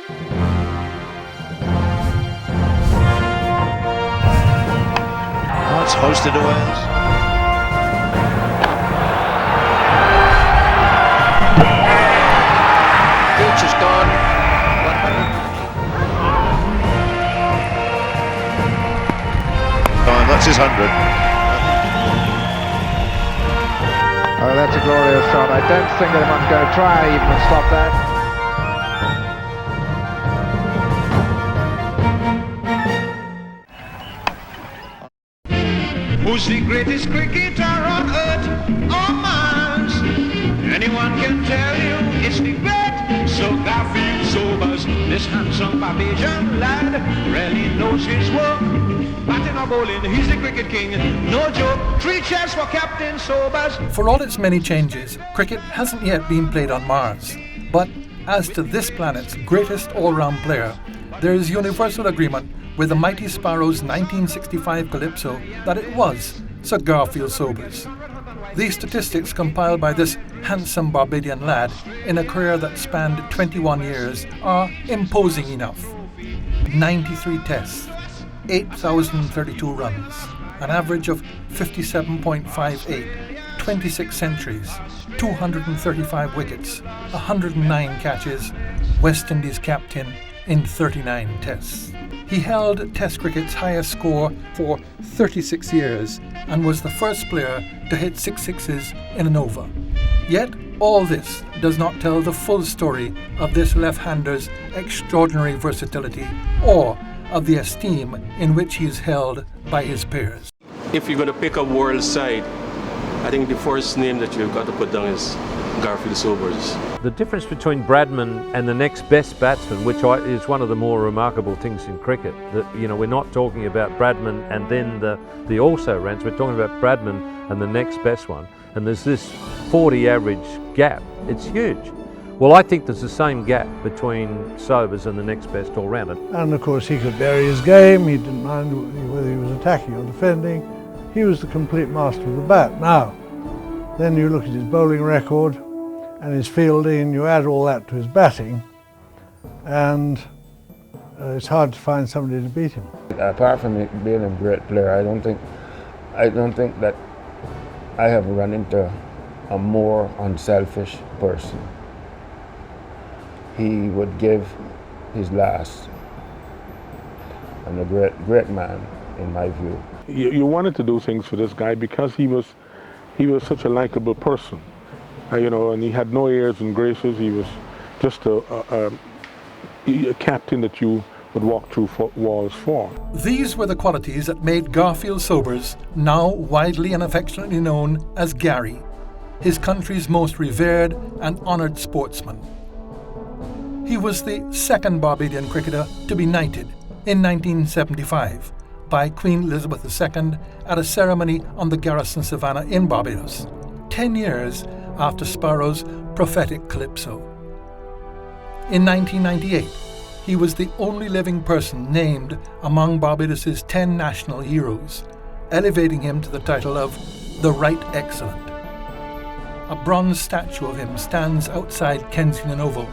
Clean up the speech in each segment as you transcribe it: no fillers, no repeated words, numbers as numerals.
It's hoisted to Wales. Beach is gone. 100. Oh, that's his 100. Oh, that's a glorious shot. I don't think anyone's going to try even to stop that. Who's the greatest cricketer on earth or Mars? Anyone can tell you it's the great. So Garfield sobers, this handsome Barbadian lad really knows his work. Batting or bowling, he's the cricket king, no joke. 3 cheers for Captain Sobers. For all its many changes, cricket hasn't yet been played on Mars. But as to this planet's greatest all-round player, there is universal agreement with the Mighty Sparrow's 1965 Calypso that it was Sir Garfield Sobers. These statistics compiled by this handsome Barbadian lad in a career that spanned 21 years are imposing enough. 93 tests, 8,032 runs, an average of 57.58, 26 centuries, 235 wickets, 109 catches, West Indies captain in 39 tests. He held Test cricket's highest score for 36 years and was the first player to hit 6 sixes in an over. Yet, all this does not tell the full story of this left-hander's extraordinary versatility or of the esteem in which he is held by his peers. If you're going to pick a world side, I think the first name that you've got to put down is Garfield Sobers. The difference between Bradman and the next best batsman, which is one of the more remarkable things in cricket, that we're not talking about Bradman and then the also rans, we're talking about Bradman and the next best one, and there's this 40 average gap. It's huge. Well, I think there's the same gap between Sobers and the next best all-rounder. And of course he could vary his game, he didn't mind whether he was attacking or defending. He was the complete master of the bat. Now, then you look at his bowling record and his fielding, and you add all that to his batting, and it's hard to find somebody to beat him. Apart from being a great player, I don't think that I have run into a more unselfish person. He would give his last, and a great man in my view. You wanted to do things for this guy because he was such a likable person, and he had no airs and graces. He was just a captain that you would walk through walls for. These were the qualities that made Garfield Sobers, now widely and affectionately known as Gary, his country's most revered and honoured sportsman. He was the second Barbadian cricketer to be knighted in 1975 by Queen Elizabeth II at a ceremony on the Garrison Savannah in Barbados, 10 years after Sparrow's prophetic Calypso. In 1998, he was the only living person named among Barbados's 10 national heroes, elevating him to the title of the Right Excellent. A bronze statue of him stands outside Kensington Oval,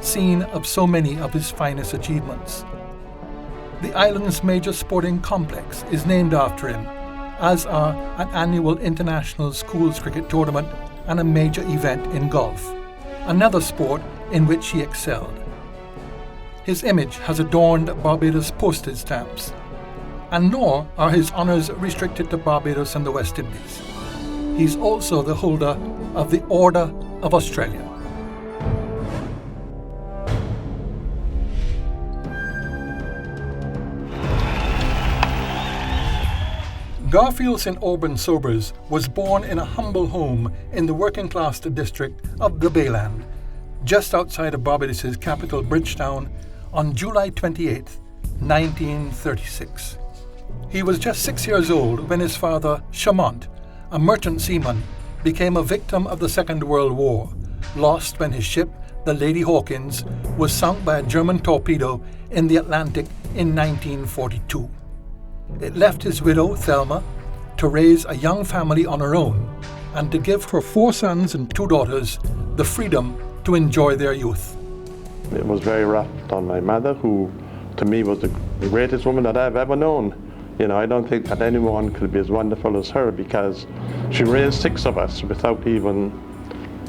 scene of so many of his finest achievements. The island's major sporting complex is named after him, as are an annual international schools cricket tournament and a major event in golf, another sport in which he excelled. His image has adorned Barbados postage stamps, and nor are his honours restricted to Barbados and the West Indies. He's also the holder of the Order of Australia. Garfield St. Aubrun Sobers was born in a humble home in the working-class district of the Bayland, just outside of Barbados's capital Bridgetown, on July 28, 1936. He was just 6 years old when his father, Chamont, a merchant seaman, became a victim of the Second World War, lost when his ship, the Lady Hawkins, was sunk by a German torpedo in the Atlantic in 1942. It left his widow, Thelma, to raise a young family on her own and to give her 4 sons and 2 daughters the freedom to enjoy their youth. It was very rough on my mother, who to me was the greatest woman that I've ever known. You know, I don't think that anyone could be as wonderful as her, because she raised 6 of us without even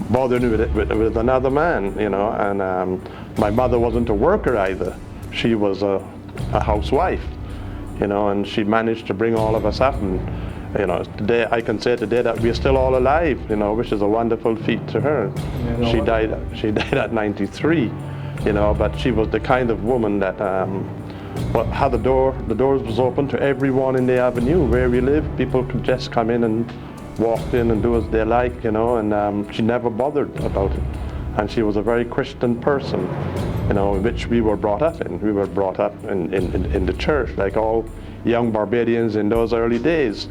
bothering with another man, you know. And my mother wasn't a worker either. She was a housewife, you know, and she managed to bring all of us up. And, you know, today I can say today that we're still all alive, you know, which is a wonderful feat to her. Yeah, she died at 93, you know, but she was the kind of woman that had the doors was open to everyone in the avenue where we live. People could just come in and walk in and do as they like, you know, and she never bothered about it. And she was a very Christian person, you know, which we were brought up in. We were brought up in the church, like all young Barbadians in those early days.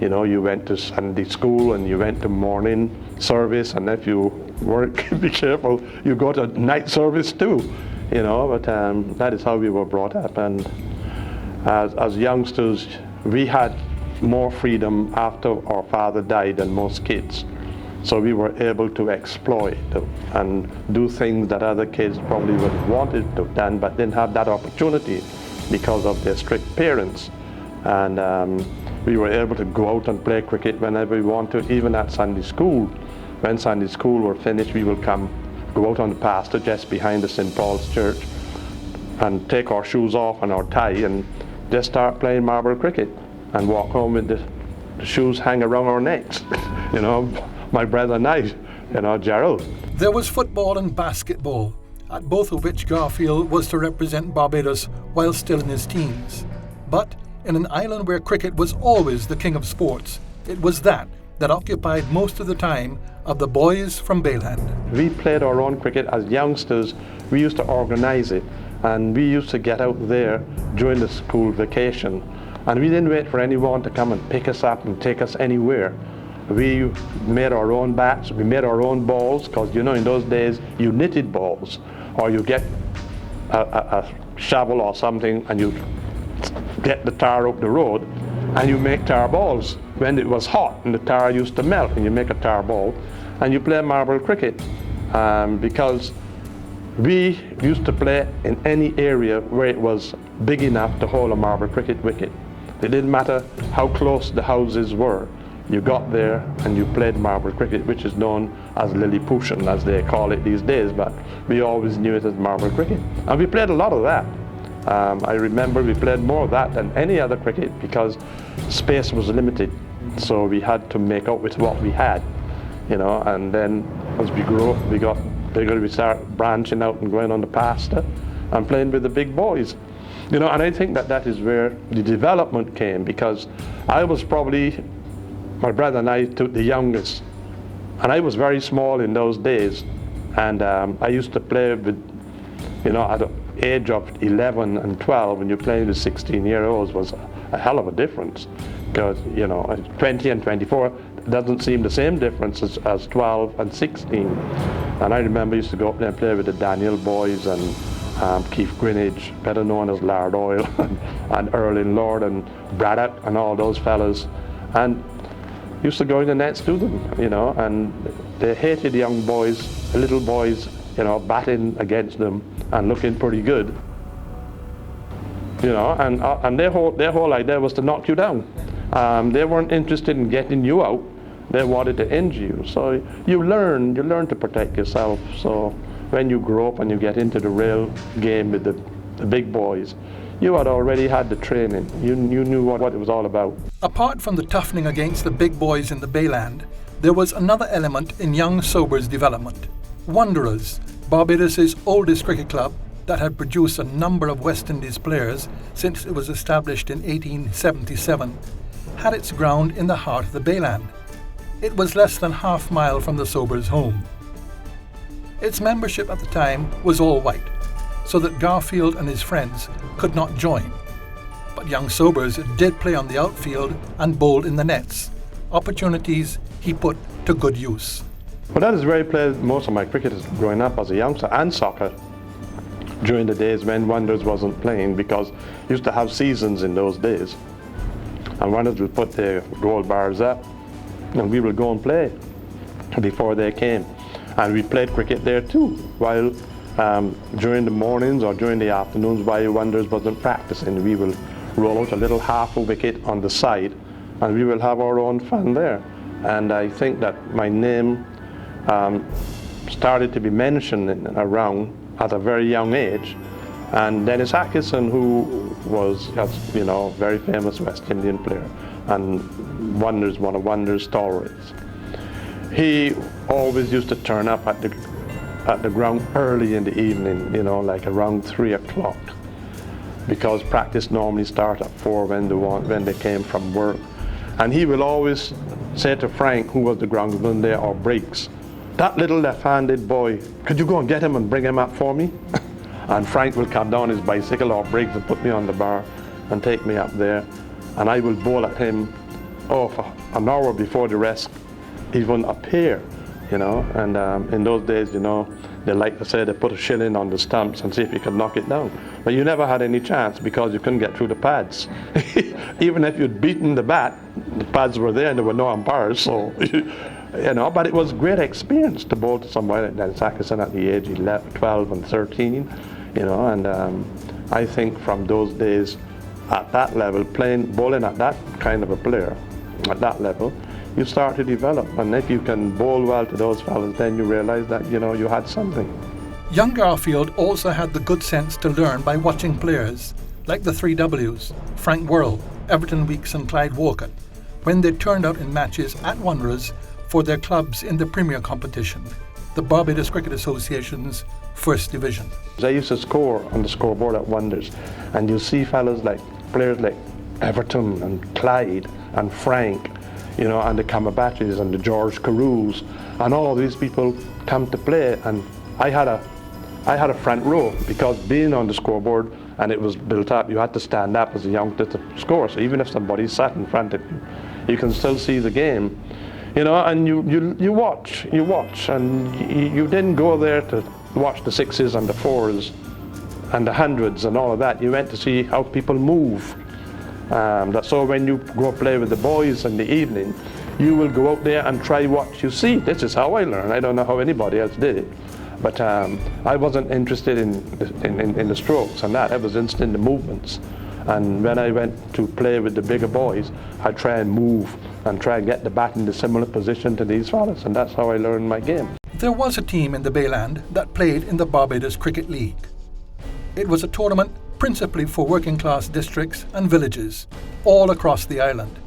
You know, you went to Sunday school and you went to morning service, and if you weren't be careful, you go to night service too, you know. But that is how we were brought up. And as youngsters, we had more freedom after our father died than most kids. So we were able to exploit and do things that other kids probably would have wanted to have done, but didn't have that opportunity because of their strict parents. And we were able to go out and play cricket whenever we wanted to, even at Sunday school. When Sunday school were finished, we will go out on the pasture just behind the St. Paul's Church and take our shoes off and our tie and just start playing marble cricket and walk home with the shoes hang around our necks. You know, my brother and I, you know, Gerald. There was football and basketball, at both of which Garfield was to represent Barbados while still in his teens. But in an island where cricket was always the king of sports, it was that occupied most of the time of the boys from Bayland. We played our own cricket as youngsters. We used to organize it, and we used to get out there during the school vacation. And we didn't wait for anyone to come and pick us up and take us anywhere. We made our own bats, we made our own balls, because, you know, in those days you knitted balls, or you get a shovel or something and you get the tar up the road and you make tar balls. When it was hot and the tar used to melt, and you make a tar ball and you play marble cricket, because we used to play in any area where it was big enough to hold a marble cricket wicket. It didn't matter how close the houses were. You got there and you played marble cricket, which is known as Lilliputian, as they call it these days, but we always knew it as marble cricket. And we played a lot of that. I remember we played more of that than any other cricket because space was limited. So we had to make out with what we had, you know. And then as we grew up, we got bigger, we started branching out and going on the pasture and playing with the big boys. You know, and I think that is where the development came, because I was probably, my brother and I took the youngest, and I was very small in those days, and I used to play with, you know, at the age of 11 and 12, when you're playing with 16-year-olds was a hell of a difference, because, you know, 20 and 24 doesn't seem the same difference as 12 and 16. And I remember I used to go up there and play with the Daniel boys and Keith Greenwich, better known as Lard Oil, and Erling Lord and Braddock and all those fellas, and used to go in the nets to them, you know, and they hated young boys, little boys, you know, batting against them and looking pretty good, you know, and their whole idea was to knock you down. They weren't interested in getting you out. They wanted to injure you. So you learn to protect yourself. So when you grow up and you get into the real game with the big boys, you had already had the training. You knew what it was all about. Apart from the toughening against the big boys in the Bayland, there was another element in young Sober's development. Wanderers, Barbados' oldest cricket club that had produced a number of West Indies players since it was established in 1877, had its ground in the heart of the Bayland. It was less than half a mile from the Sobers' home. Its membership at the time was all white, so that Garfield and his friends could not join. But young Sobers did play on the outfield and bowled in the nets, opportunities he put to good use. Well, that is where I played most of my cricket growing up as a youngster, and soccer during the days when Wanderers wasn't playing, because used to have seasons in those days. And Wanderers would put their gold bars up and we would go and play before they came. And we played cricket there too, while during the mornings or during the afternoons while Wonders wasn't practicing, we will roll out a little half a wicket on the side and we will have our own fun there. And I think that my name started to be mentioned around at a very young age. And Dennis Atkinson, who was, you know, very famous West Indian player and Wonders, one of Wonders' stalwarts, he always used to turn up at the ground early in the evening, you know, like around 3 o'clock, because practice normally started at 4 when they came from work. And he will always say to Frank, who was the groundsman there, or Briggs, "That little left-handed boy, could you go and get him and bring him up for me?" And Frank will come down his bicycle, or Briggs will put me on the bar and take me up there, and I will bowl at him, for an hour before the rest even appear, you know. And in those days, you know, they like to say they put a shilling on the stumps and see if you could knock it down. But you never had any chance because you couldn't get through the pads. Even if you'd beaten the bat, the pads were there and there were no umpires, so, you know. But it was a great experience to bowl to somebody like Dennis Atkinson at the age of 11, 12 and 13, you know. And I think from those days at that level, bowling at that kind of a player, at that level, you start to develop, and if you can bowl well to those fellas, then you realize that, you know, you had something. Young Garfield also had the good sense to learn by watching players like the 3Ws, Frank Worrell, Everton Weekes and Clyde Walcott, when they turned out in matches at Wanderers for their clubs in the Premier competition, the Barbados Cricket Association's First Division. I used to score on the scoreboard at Wonders, and you see fellas like players like Everton and Clyde and Frank, you know, and the Cumberbatches and the George Carews, and all of these people come to play. And I had a front row, because being on the scoreboard and it was built up, you had to stand up as a youngster to score. So even if somebody sat in front of you, you can still see the game, you know. And you watch, and you didn't go there to watch the 6s and the 4s and the 100s and all of that. You went to see how people move. So when you go play with the boys in the evening, you will go out there and try what you see. This is how I learned. I don't know how anybody else did it. But I wasn't interested in the strokes and that. I was interested in the movements. And when I went to play with the bigger boys, I'd try and move and try and get the bat in a similar position to these fellas. And that's how I learned my game. There was a team in the Bayland that played in the Barbados Cricket League. It was a tournament principally for working class districts and villages all across the island,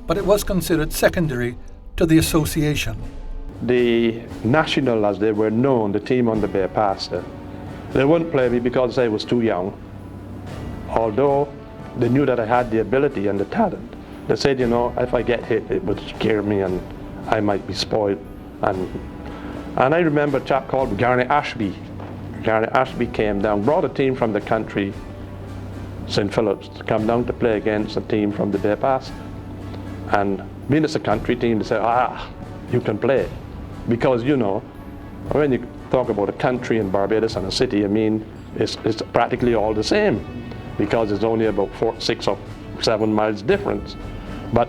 but it was considered secondary to the association. The national, as they were known, the team on the Bay Pastor, they wouldn't play me because I was too young, although they knew that I had the ability and the talent. They said, you know, if I get hit, it would scare me and I might be spoiled. And I remember a chap called Garnet Ashby. Garnet Ashby came down, brought a team from the country, St. Philip's, to come down to play against a team from the Bay Pass. And being it's a country team, they said, you can play. Because, you know, when you talk about a country in Barbados and a city, I mean, it's practically all the same, because it's only about 6 or 7 miles difference. But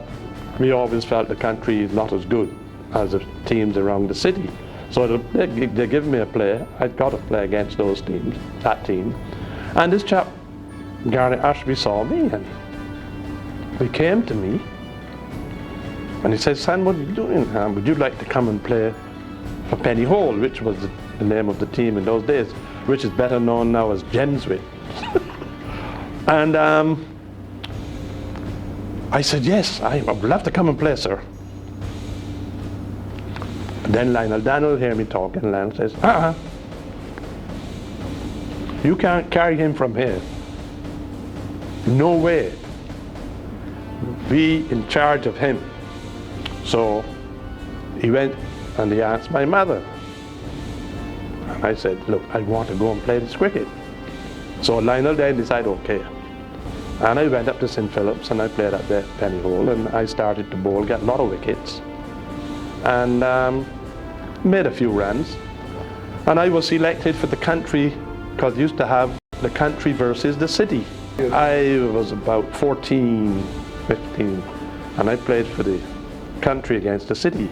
we always felt the country is not as good as the teams around the city. So they give me a play. I got to play against those teams, that team. And this chap, Garnet Ashby, saw me, and he came to me and he said, "Son, what are you doing? Would you like to come and play for Penny Hole," which was the name of the team in those days, which is better known now as Gemswick. And I said, "Yes, I would love to come and play, sir." And then Lionel Daniel hear me talking, and Lionel says, "You can't carry him from here. No way. Be in charge of him." So he went and he asked my mother. And I said, "Look, I want to go and play this cricket." So Lionel then decided, okay. And I went up to St. Philip's and I played at the Penny Hole, and I started to bowl, get a lot of wickets, and made a few runs. And I was selected for the country, because used to have the country versus the city. I was about 14, 15, and I played for the country against the city.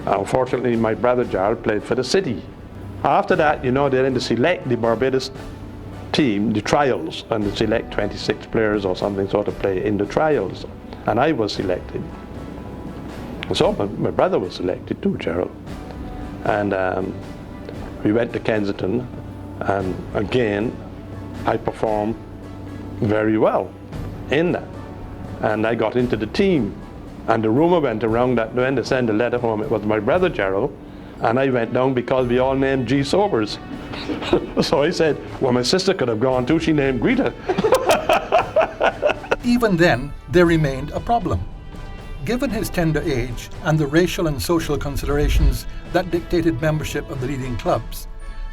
Unfortunately, my brother Gerald played for the city, After that, you know, they then select the Barbados team, the trials, and they select 26 players or something sort of play in the trials. And I was selected. So my brother was selected too, Gerald. And we went to Kensington, and again, I performed very well in that. And I got into the team. And the rumor went around that when they sent a letter home, it was my brother Gerald, and I went down because we all named G. Sobers. So I said, well, my sister could have gone too, she named Greta. Even then, there remained a problem. Given his tender age and the racial and social considerations that dictated membership of the leading clubs,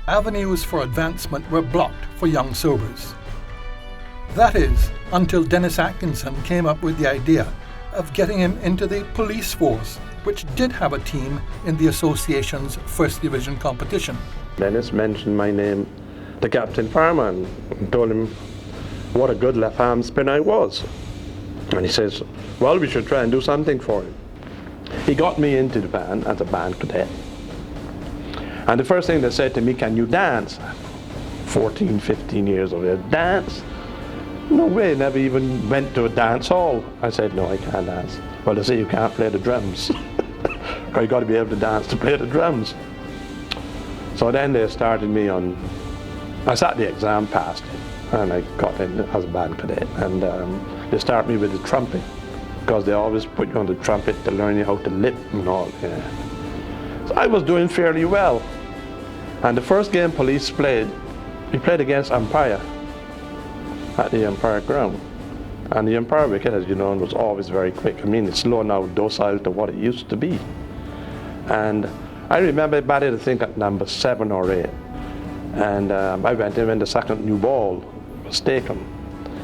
avenues for advancement were blocked for young Sobers. That is, until Dennis Atkinson came up with the idea of getting him into the police force, which did have a team in the association's first division competition. Dennis mentioned my name to Captain Farmer and told him what a good left arm spinner I was. And he says, well, we should try and do something for him. He got me into the band as a band cadet. And the first thing they said to me, can you dance? 14, 15 years of age, dance? No way, never even went to a dance hall. I said, no, I can't dance. Well, they say you can't play the drums. Or you got to be able to dance to play the drums. So then they started me on, I sat the exam, passed it, and I got in as a band cadet. And they started me with the trumpet, because they always put you on the trumpet to learn you how to lip and all. Yeah. So I was doing fairly well. And the first game police played, we played against Empire at the Empire ground. And the Empire wicket, as you know, was always very quick. I mean, it's slow now, docile to what it used to be. And I remember I batted, I think, at number 7 or 8. And I went in when the second new ball was taken.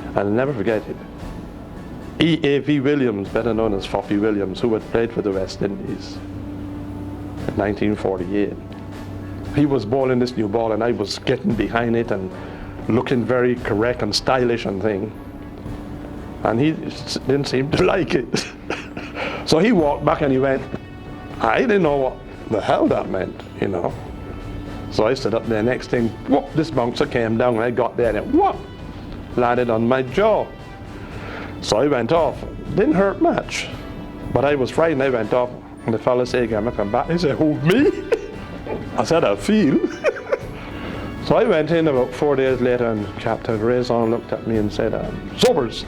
And I'll never forget it. E.A.V. Williams, better known as Foffy Williams, who had played for the West Indies in 1948. He was bowling this new ball, and I was getting behind it and looking very correct and stylish and thing. And he didn't seem to like it. So he walked back and he went, I didn't know what the hell that meant, you know. So I stood up there, next thing, whoop, this bouncer came down, and I got there and it, whoop, landed on my jaw. So I went off. Didn't hurt much, but I was frightened. I went off, and the fella said, "Can I come back?" He said, "Who, me?" I said, "I feel." So I went in about 4 days later, and Captain Raison looked at me and said, "Sobers,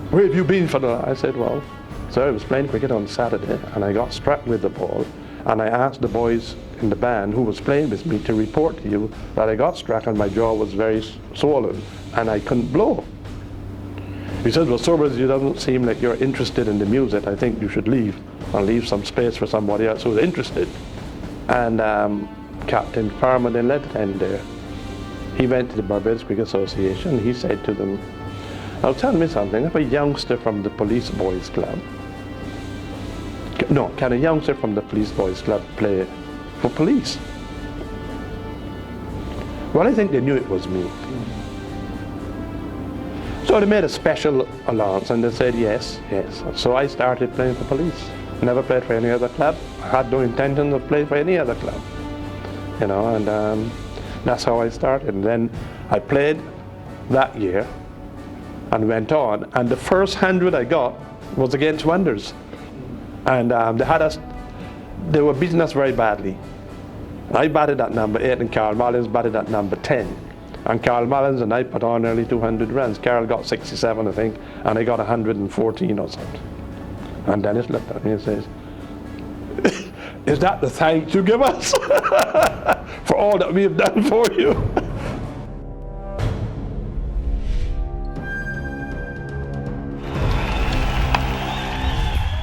where have you been for the?" I said, "Well, sir, I was playing cricket on Saturday, and I got struck with the ball, and I asked the boys in the band who was playing with me to report to you that I got struck and my jaw was very swollen, and I couldn't blow." He said, "Well, Sobers, you doesn't seem like you're interested in the music. I think you should leave and leave some space for somebody else who's interested." And Captain Farmer then let it end there. He went to the Barbados Cricket Association. He said to them, "Now tell me something, if a youngster from the Police Boys Club, can a youngster from the Police Boys Club play for police?" Well, I think they knew it was me. So they made a special allowance and they said yes, yes. So I started playing for police. I never played for any other club. I had no intention of playing for any other club. You know, and that's how I started. And then I played that year and went on. And the first 100 I got was against Wonders. And they were beating us very badly. I batted at number 8 and Carl Mullins batted at number 10. And Carl Mullins and I put on nearly 200 runs. Carl got 67, I think, and I got 114 or something. And Dennis looked at me and says, "Is that the thanks you give us for all that we have done for you?"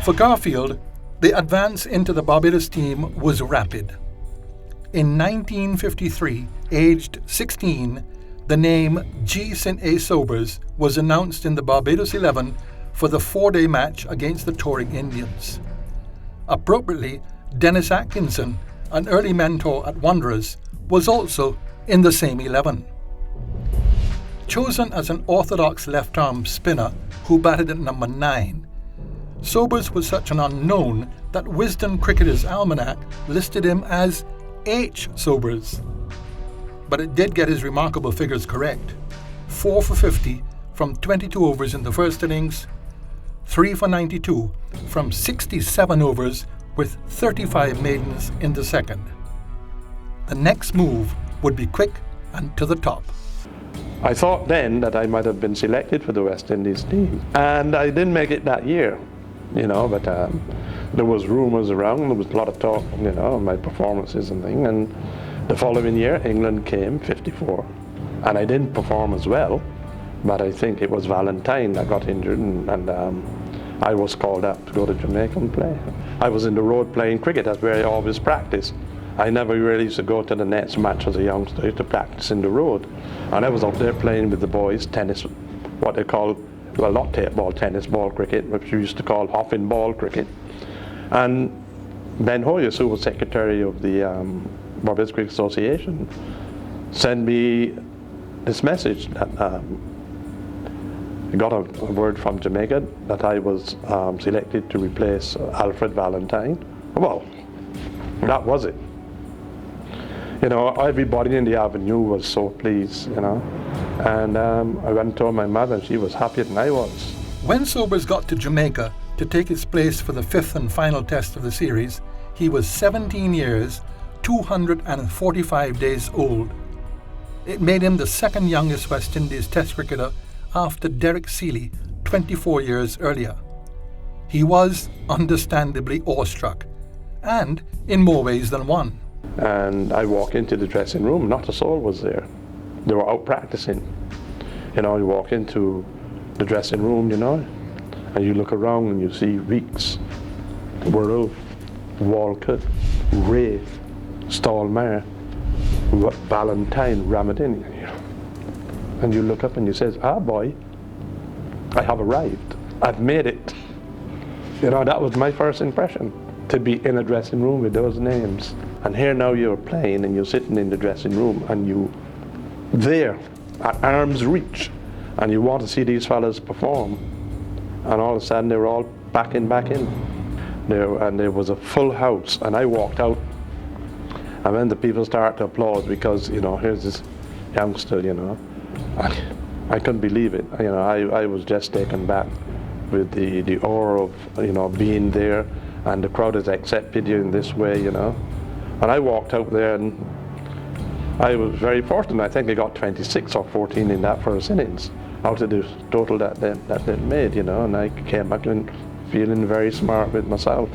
For Garfield, the advance into the Barbados team was rapid. In 1953, aged 16, the name G. St. A. Sobers was announced in the Barbados 11 for the 4-day match against the touring Indians. Appropriately, Dennis Atkinson, an early mentor at Wanderers, was also in the same 11. Chosen as an orthodox left-arm spinner who batted at number 9, Sobers was such an unknown that Wisden Cricketer's Almanac listed him as H. Sobers. But it did get his remarkable figures correct. 4 for 50 from 22 overs in the first innings, 3 for 92 from 67 overs with 35 maidens in the second. The next move would be quick and to the top. I thought then that I might have been selected for the West Indies team, and I didn't make it that year, but there was rumours around, there was a lot of talk, of my performances and things, and the following year England came 54, and I didn't perform as well, but I think it was Valentine that got injured, and I was called up to go to Jamaica and play. I was in the road playing cricket, that's where I always practiced. I never really used to go to the nets match as a youngster. I used to practice in the road. And I was out there playing with the boys, tennis, what they call, well, not tape ball, tennis ball cricket, which we used to call hopping ball cricket. And Ben Hoyes, who was secretary of the Barbados Cricket Association, sent me this message that I got a word from Jamaica that I was selected to replace Alfred Valentine. Well, that was it. Everybody in the avenue was so pleased, and I went and told my mother, and she was happier than I was. When Sobers got to Jamaica to take his place for the fifth and final test of the series, he was 17 years, 245 days old. It made him the second youngest West Indies Test cricketer after Derek Seeley 24 years earlier. He was understandably awestruck, and in more ways than one. And I walk into the dressing room, not a soul was there. They were out practicing. You walk into the dressing room, and you look around and you see Weeks, Worrell, Walcott, Wraith, Stallmeyer, Valentine, Ramadini. And you look up and you say, boy, I have arrived. I've made it. That was my first impression, to be in a dressing room with those names. And here now you're playing and you're sitting in the dressing room and you there at arm's reach and you want to see these fellas perform, and all of a sudden they're all back in there, and there was a full house, and I walked out, and then the people started to applaud because here's this youngster, I couldn't believe it. I was just taken back with the aura of being there, and the crowd has accepted you in this way, And I walked out there and I was very fortunate. I think I got 26 or 14 in that first innings out of the total that they made, and I came back and feeling very smart with myself.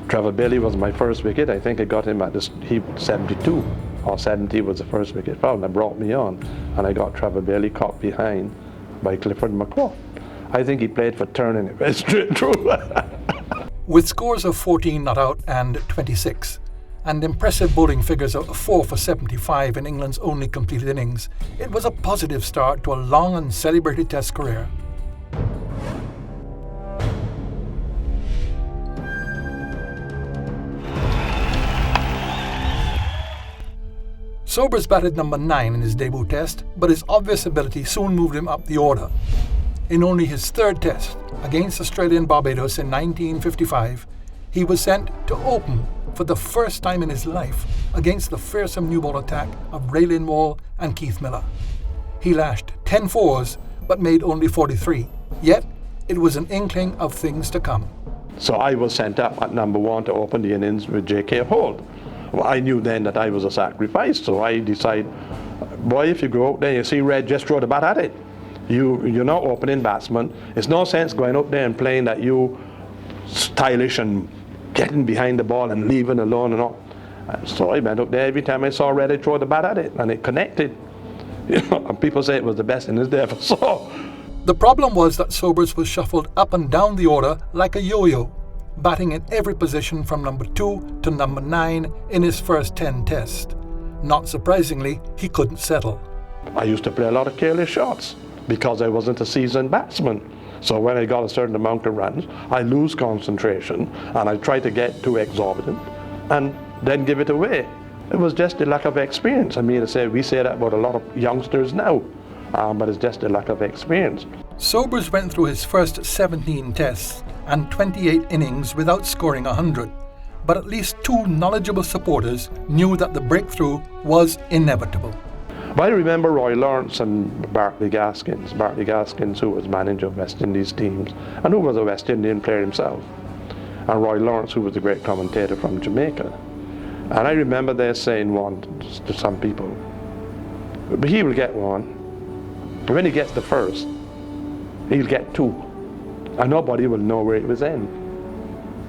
Trevor Bailey was my first wicket. I think I got him at 72 or 70 was the first wicket foul, and that brought me on. And I got Trevor Bailey caught behind by Clifford McCaw. I think he played for turning it very straight through. With scores of 14 not out and 26, and impressive bowling figures of 4 for 75 in England's only completed innings, it was a positive start to a long and celebrated Test career. Sobers batted number 9 in his debut Test, but his obvious ability soon moved him up the order. In only his third Test, against Australia and Barbados in 1955, he was sent to open for the first time in his life against the fearsome new ball attack of Ray Lindwall and Keith Miller. He lashed 10 fours but made only 43, yet it was an inkling of things to come. So I was sent up at number 1 to open the innings with J.K. Holt. Well, I knew then that I was a sacrifice, so I decided, boy, if you go out there, you see Red, just throw the bat at it. You're not opening batsman. It's no sense going up there and playing that you stylish and getting behind the ball and leaving alone and all. So I went up there. Every time I saw Red, I throw the bat at it, and it connected. And people say it was the best innings they ever saw. The problem was that Sobers was shuffled up and down the order like a yo-yo, batting in every position from number 2 to number 9 in his first 10 tests. Not surprisingly, he couldn't settle. I used to play a lot of careless shots because I wasn't a seasoned batsman. So when I got a certain amount of runs, I lose concentration and I try to get too exorbitant and then give it away. It was just the lack of experience. I mean, we say that about a lot of youngsters now, but it's just a lack of experience. Sobers went through his first 17 tests and 28 innings without scoring 100, but at least two knowledgeable supporters knew that the breakthrough was inevitable. But I remember Roy Lawrence and Bartley Gaskins, who was manager of West Indies teams and who was a West Indian player himself, and Roy Lawrence, who was a great commentator from Jamaica. And I remember they saying one to some people, but he will get one. When he gets the first, he'll get two, and nobody will know where it was in.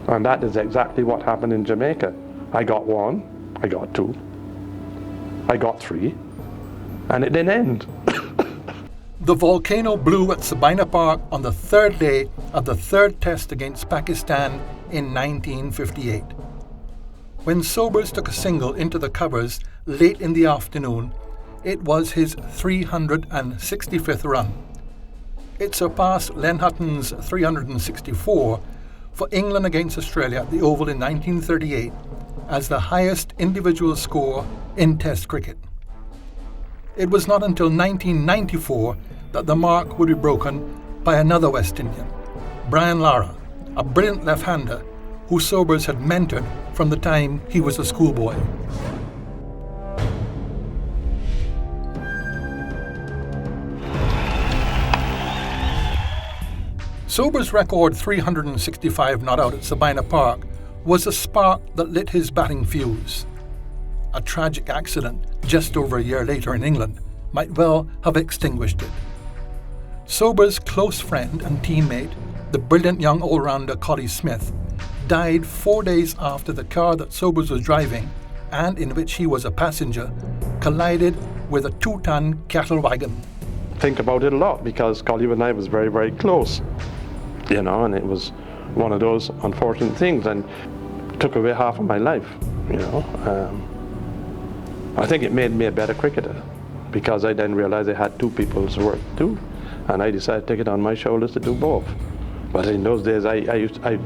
And that is exactly what happened in Jamaica. I got one, I got two, I got three, and it didn't end. The volcano blew at Sabina Park on the third day of the third test against Pakistan in 1958. When Sobers took a single into the covers late in the afternoon, it was his 365th run. It surpassed Len Hutton's 364 for England against Australia at the Oval in 1938 as the highest individual score in Test cricket. It was not until 1994 that the mark would be broken by another West Indian, Brian Lara, a brilliant left-hander who Sobers had mentored from the time he was a schoolboy. Sobers' record 365 not out at Sabina Park was a spark that lit his batting fuse. A tragic accident just over a year later in England might well have extinguished it. Sobers' close friend and teammate, the brilliant young all-rounder Collie Smith, died 4 days after the car that Sobers was driving, and in which he was a passenger, collided with a 2-ton cattle wagon. Think about it a lot because Collie and I was very, very close, you know, and it was one of those unfortunate things and took away half of my life, you know. I think it made me a better cricketer because I then realized I had two people's work to do, and I decided to take it on my shoulders to do both. But in those days, I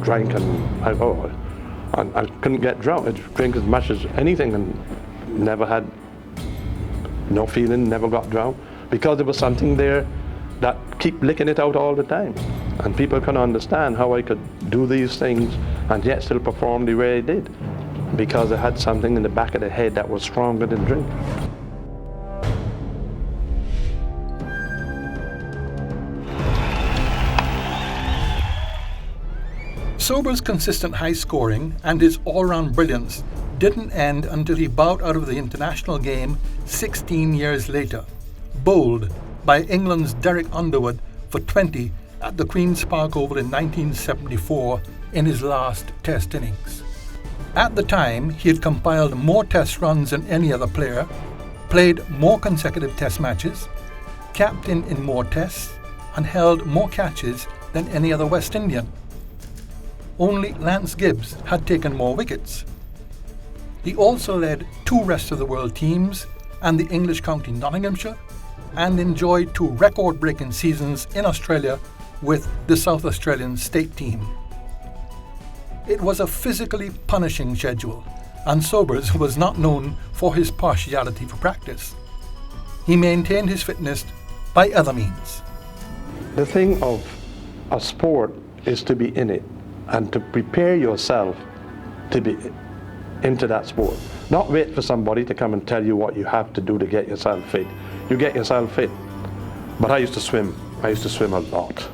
drank and I couldn't get drunk. I drank as much as anything and never had no feeling, never got drunk, because there was something there that keep licking it out all the time. And people couldn't understand how I could do these things and yet still perform the way I did, because I had something in the back of the head that was stronger than drink. Sobers' consistent high scoring and his all-round brilliance didn't end until he bowed out of the international game 16 years later, bowled by England's Derek Underwood for 20 at the Queen's Park Oval in 1974 in his last Test innings. At the time, he had compiled more Test runs than any other player, played more consecutive Test matches, captained in more Tests, and held more catches than any other West Indian. Only Lance Gibbs had taken more wickets. He also led two rest of the world teams and the English county Nottinghamshire, and enjoyed two record-breaking seasons in Australia with the South Australian state team. It was a physically punishing schedule, and Sobers was not known for his partiality for practice. He maintained his fitness by other means. The thing of a sport is to be in it and to prepare yourself to be into that sport. Not wait for somebody to come and tell you what you have to do to get yourself fit. You get yourself fit. But I used to swim. I used to swim a lot.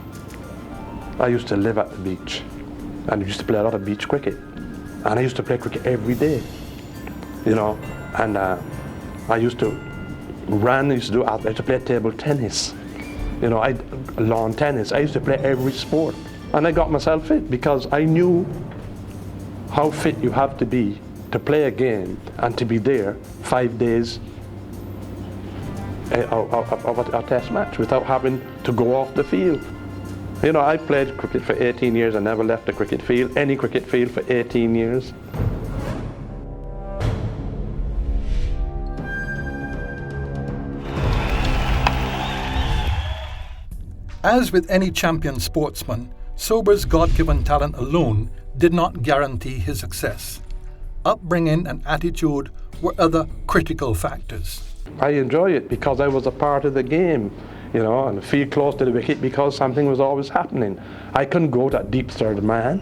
I used to live at the beach and used to play a lot of beach cricket. And I used to play cricket every day, you know. And I used to run, I used to play table tennis, you know, lawn tennis. I used to play every sport. And I got myself fit because I knew how fit you have to be to play a game and to be there 5 days of a test match without having to go off the field. You know, I played cricket for 18 years and never left the cricket field, any cricket field for 18 years. As with any champion sportsman, Sobers' God-given talent alone did not guarantee his success. Upbringing and attitude were other critical factors. I enjoy it because I was a part of the game, you know, and feel close to the wicket because something was always happening. I couldn't go to a deep third man,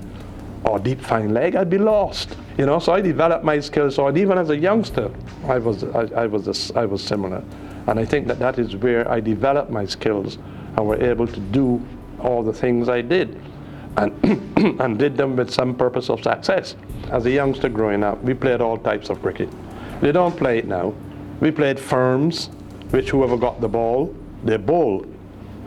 or deep fine leg, I'd be lost. You know, so I developed my skills. So even as a youngster, I was similar, and I think that is where I developed my skills and were able to do all the things I did, and and did them with some purpose of success. As a youngster growing up, we played all types of cricket. They don't play it now. We played firms, which whoever got the ball, they bowl.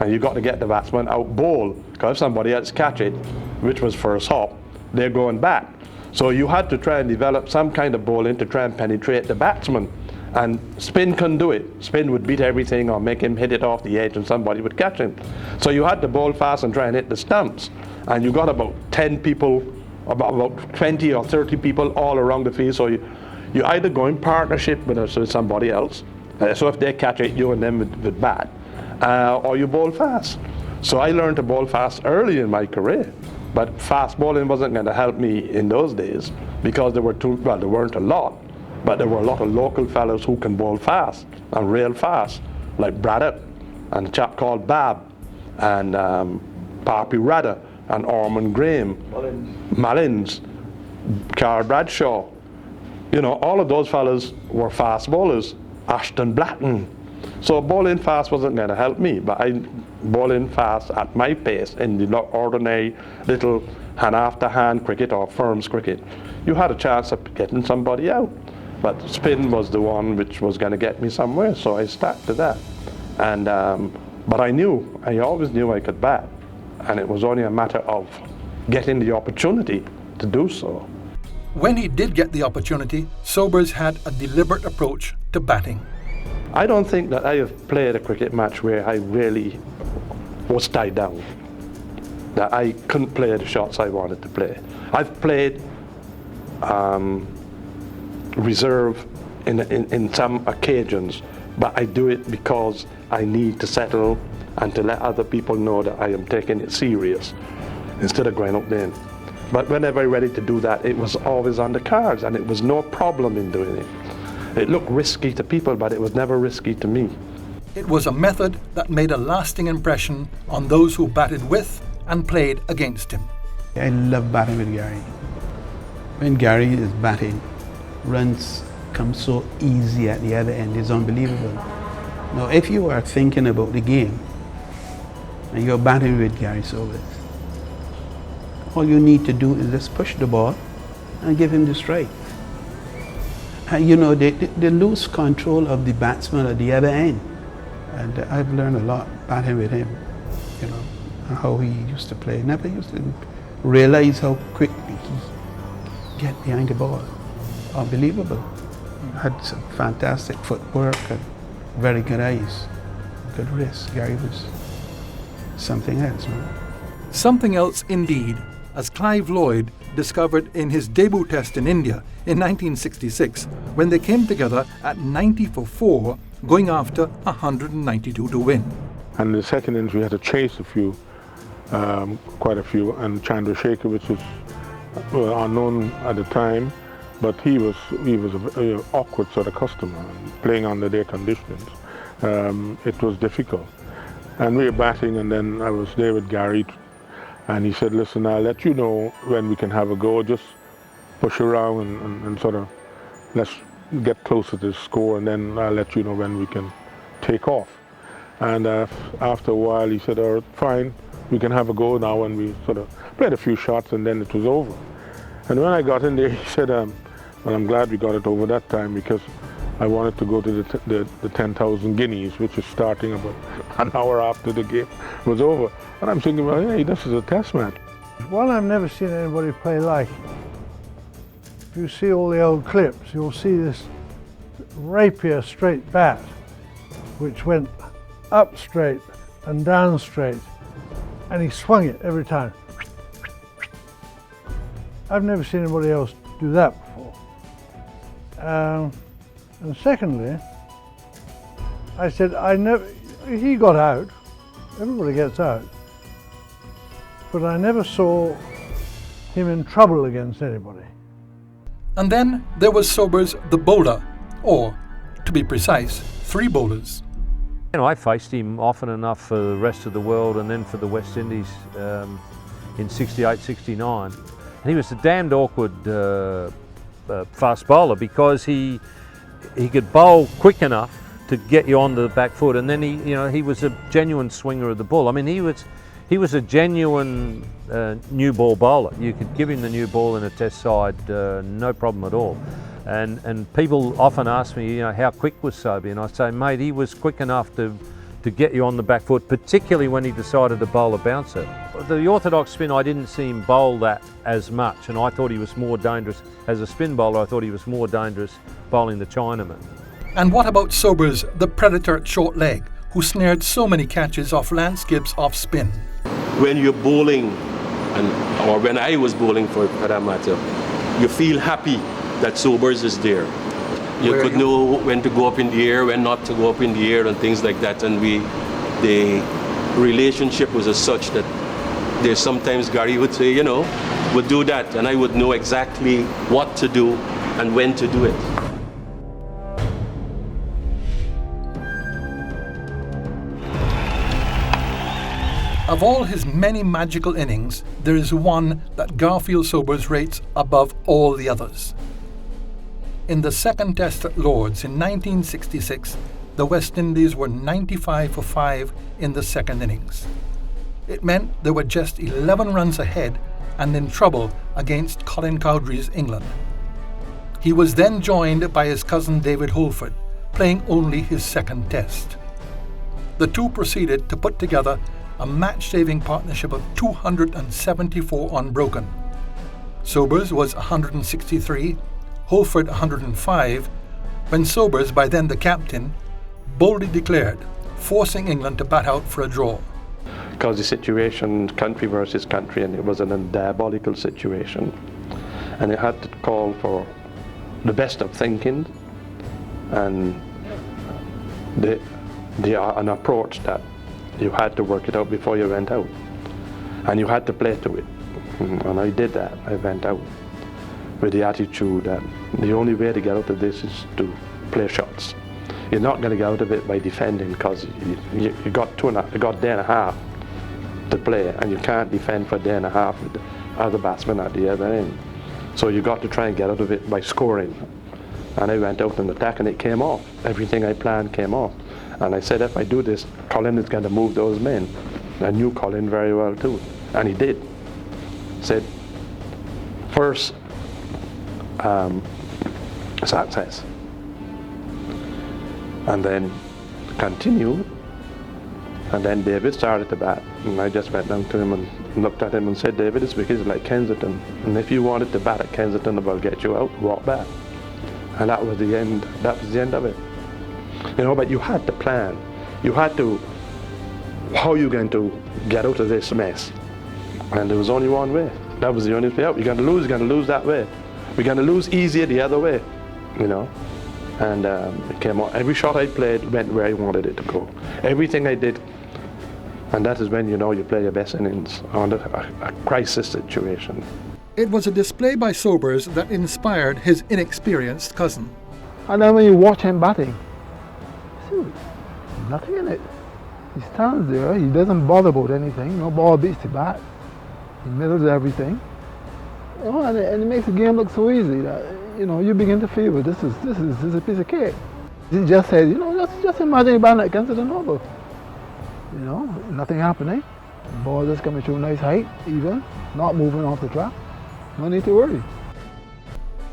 And you got to get the batsman out bowl, because if somebody else catch it, which was first hop, they're going back. So you had to try and develop some kind of bowling to try and penetrate the batsman. And spin couldn't do it. Spin would beat everything or make him hit it off the edge and somebody would catch him. So you had to bowl fast and try and hit the stumps. And you got about 10 people, about 20 or 30 people all around the field. So you either go in partnership with somebody else. So if they catch it, you and them with bat. Or you bowl fast. So I learned to bowl fast early in my career, but fast bowling wasn't going to help me in those days because there weren't a lot, but there were a lot of local fellows who can bowl fast and real fast, like Braddock and a chap called Bab and Parpy Radder and Ormond Graham, Mullins, Carl Bradshaw. You know, all of those fellows were fast bowlers. Ashton Blatton. So bowling fast wasn't going to help me, but I bowling fast at my pace in the ordinary little hand-after-hand cricket or firms cricket. You had a chance of getting somebody out, but spin was the one which was going to get me somewhere, so I stuck to that. And but I always knew I could bat, and it was only a matter of getting the opportunity to do so. When he did get the opportunity, Sobers had a deliberate approach to batting. I don't think that I have played a cricket match where I really was tied down, that I couldn't play the shots I wanted to play. I've played reserve in some occasions, but I do it because I need to settle and to let other people know that I am taking it serious instead of going up there. But whenever I'm ready to do that, it was always on the cards, and it was no problem in doing it. It looked risky to people, but it was never risky to me. It was a method that made a lasting impression on those who batted with and played against him. I love batting with Gary. When Gary is batting, runs come so easy at the other end. It's unbelievable. Now, if you are thinking about the game and you're batting with Gary Sobers, all you need to do is just push the ball and give him the strike. And you know, they lose control of the batsman at the other end. And I've learned a lot batting with him, you know, and how he used to play. Never used to realize how quickly he get behind the ball. Unbelievable. Had some fantastic footwork and very good eyes, good wrist. Gary was something else, man. Something else indeed, as Clive Lloyd discovered in his debut test in India in 1966, when they came together at 90 for 4, going after 192 to win. And the second innings we had to chase a few, quite a few, and Chandrasekhar, which was unknown at the time, but he was a very awkward sort of customer, playing under their conditions. It was difficult. And we were batting, and then I was there with Gary, and he said, listen, I'll let you know when we can have a go, just push around and sort of let's get closer to the score, and then I'll let you know when we can take off. And after a while he said, all right, fine, we can have a go now, and we sort of played a few shots, and then it was over. And when I got in there, he said, well, I'm glad we got it over that time, because I wanted to go to the 10,000 guineas, which is starting about an hour after the game was over. And I'm thinking, well, hey, this is a test match. One I've never seen anybody play like. If you see all the old clips, you'll see this rapier straight bat, which went up straight and down straight, and he swung it every time. I've never seen anybody else do that before. And secondly, I said, he got out, everybody gets out, but I never saw him in trouble against anybody. And then there was Sobers the bowler, or, to be precise, 3 bowlers. You know, I faced him often enough for the rest of the world and then for the West Indies in 68, 69. And he was a damned awkward fast bowler because he could bowl quick enough to get you on the back foot, and then he was a genuine swinger of the ball. I mean, he was a genuine new ball bowler. You could give him the new ball in a test side, no problem at all. And people often ask me, how quick was Sobey? And I say, mate, he was quick enough to get you on the back foot, particularly when he decided to bowl a bouncer. The orthodox spin, I didn't see him bowl that as much, and I thought he was more dangerous. As a spin bowler, I thought he was more dangerous bowling the Chinaman. And what about Sobers, the predator at short leg, who snared so many catches off Lance Gibbs off spin? When you're bowling, or when I was bowling for that matter, you feel happy that Sobers is there. You could know when to go up in the air, when not to go up in the air, and things like that. And the relationship was as such that there's sometimes Gary would say, would do that, and I would know exactly what to do and when to do it. Of all his many magical innings, there is one that Garfield Sobers rates above all the others. In the second test at Lord's in 1966, the West Indies were 95 for 5 in the second innings. It meant they were just 11 runs ahead and in trouble against Colin Cowdrey's England. He was then joined by his cousin David Holford, playing only his second test. The two proceeded to put together a match-saving partnership of 274 unbroken. Sobers was 163, Holford 105, when Sobers, by then the captain, boldly declared, forcing England to bat out for a draw. Because the situation, country versus country, and it was a diabolical situation. And it had to call for the best of thinking and an approach that you had to work it out before you went out. And you had to play to it. And I did that. I went out with the attitude that the only way to get out of this is to play shots. You're not going to get out of it by defending, because you got a day and a half to play, and you can't defend for a day and a half with the other batsmen at the other end. So you got to try and get out of it by scoring. And I went out and attacked, and it came off. Everything I planned came off. And I said, if I do this, Colin is going to move those men. I knew Colin very well too, and he did. Said, first, success. And then continue. And then David started to bat. And I just went down to him and looked at him and said, David, it's because it's like Kensington. And if you wanted to bat at Kensington, I'll get you out, walk back. And that was the end. That was the end of it. But you had to plan. You had to, how are you going to get out of this mess? And there was only one way. That was the only way out. You're going to lose that way. We're going to lose easier the other way, And it came out. Every shot I played went where I wanted it to go. Everything I did. And that is when you play your best innings on a crisis situation. It was a display by Sobers that inspired his inexperienced cousin. And then when you watch him batting, see, nothing in it. He stands there, he doesn't bother about anything, no ball beats the bat. He middles everything. And it makes the game look so easy that you begin to feel, well, this is a piece of cake. He just said, just imagine batting at Kensington Oval. Nothing happening. The ball just coming through a nice height, even, not moving off the track. No need to worry.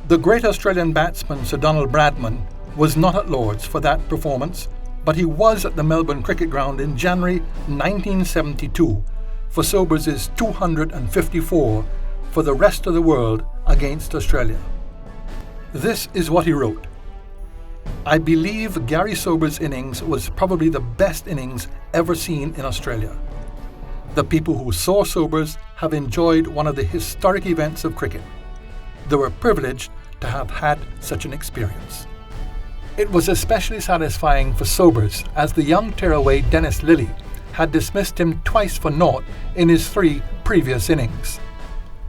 The great Australian batsman Sir Donald Bradman was not at Lord's for that performance, but he was at the Melbourne Cricket Ground in January 1972 for Sobers' 254 for the rest of the world against Australia. This is what he wrote. I believe Gary Sobers' innings was probably the best innings ever seen in Australia. The people who saw Sobers have enjoyed one of the historic events of cricket. They were privileged to have had such an experience. It was especially satisfying for Sobers as the young tearaway Dennis Lillee had dismissed him twice for naught in his 3 previous innings.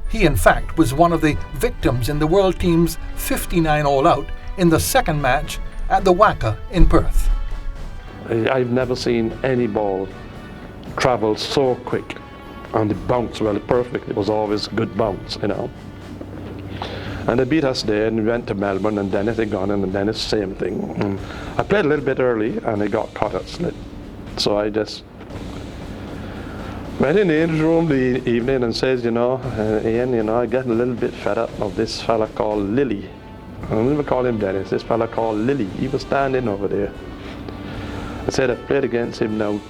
He in fact was one of the victims in the world team's 59 all-out in the second match at the Wacker in Perth. I've never seen any ball travel so quick, and the bounce, well, perfect. It was always good bounce, And they beat us there, and we went to Melbourne, and Dennis had gone in, and Dennis, same thing. And I played a little bit early, and I got caught at slit. So I just went in the Ian's room the evening and says, you know, Ian, you know, I get a little bit fed up of this fella called Lily. I don't even call him Dennis, this fella called Lily. He was standing over there. I said, I've played against him now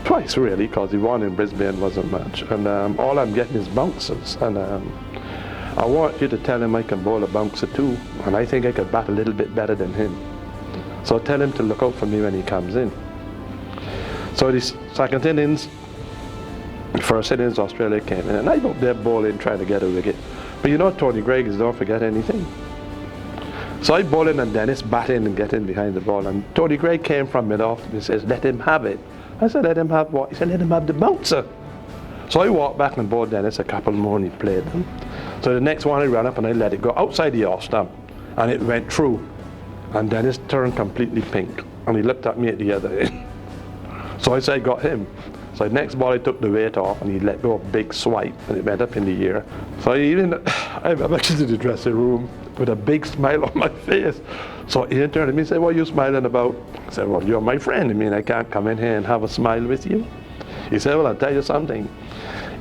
twice, really, because he won in Brisbane wasn't much. And all I'm getting is bounces. And I want you to tell him I can bowl a bouncer too, and I think I could bat a little bit better than him. So tell him to look out for me when he comes in. So the second innings, first innings, Australia came in, and I got their ball in trying to get a wicket. But you know Tony Greig is don't forget anything. So I bowl in and Dennis bat in and get in behind the ball, and Tony Greig came from mid-off and says, let him have it. I said, let him have what? He said, let him have the bouncer. So I walked back and bowled Dennis a couple more, and he played them. So the next one I ran up and I let it go outside the off stump, and it went through. And Dennis turned completely pink, and he looked at me at the other end. So I said, got him. So the next ball I took the weight off, and he let go a big swipe, and it went up in the air. So I went back to the dressing room with a big smile on my face. So Ian turned to me and said, what are you smiling about? I said, well, you're my friend. I mean, I can't come in here and have a smile with you. He said, well, I'll tell you something.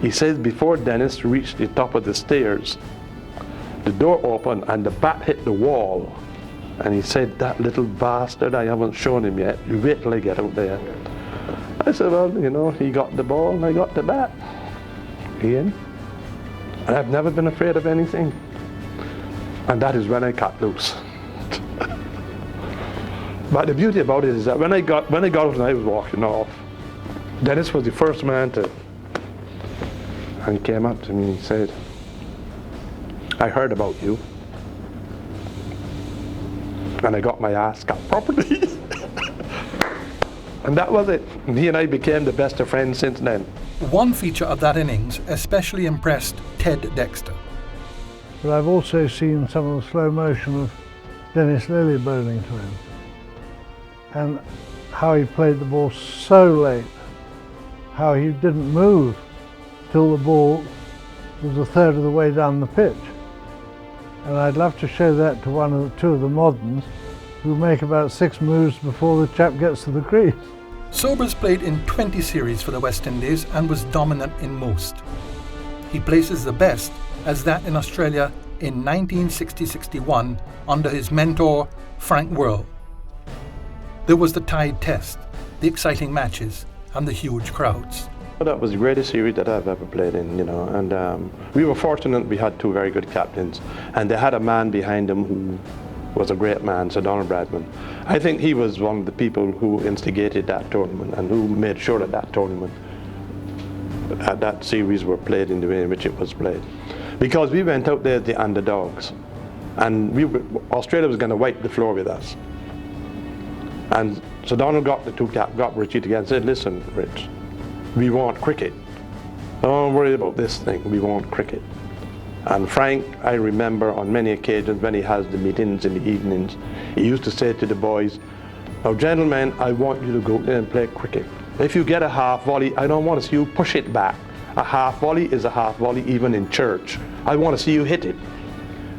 He says before Dennis reached the top of the stairs, the door opened and the bat hit the wall. And he said, that little bastard, I haven't shown him yet. You wait till I get out there. I said, well, you know, he got the ball and I got the bat. Ian. And I've never been afraid of anything. And that is when I cut loose. But the beauty about it is that when I got out and I was walking off, Dennis was the first man to, and he came up to me and he said, I heard about you, and I got my ass cut properly. And that was it. And he and I became the best of friends since then. One feature of that innings especially impressed Ted Dexter. But I've also seen some of the slow motion of Dennis Lilly bowling to him, and how he played the ball so late, how he didn't move till the ball was a third of the way down the pitch. And I'd love to show that to two of the moderns who make about 6 moves before the chap gets to the crease. Sobers played in 20 series for the West Indies and was dominant in most. He places the best as that in Australia in 1960-61 under his mentor Frank Worrell. There was the Tide Test, the exciting matches and the huge crowds. That was the greatest series that I've ever played in, you know, and we were fortunate we had 2 very good captains, and they had a man behind them who was a great man, Sir Donald Bradman. I think he was one of the people who instigated that tournament and who made sure that that tournament, that series were played in the way in which it was played. Because we went out there as the underdogs, and Australia was going to wipe the floor with us. And Sir Donald got got Richie together and said, listen, Rich, we want cricket. Don't worry about this thing, we want cricket. And Frank, I remember on many occasions when he has the meetings in the evenings, he used to say to the boys, now gentlemen, I want you to go there and play cricket. If you get a half volley, I don't want to see you push it back. A half volley is a half volley even in church. I want to see you hit it.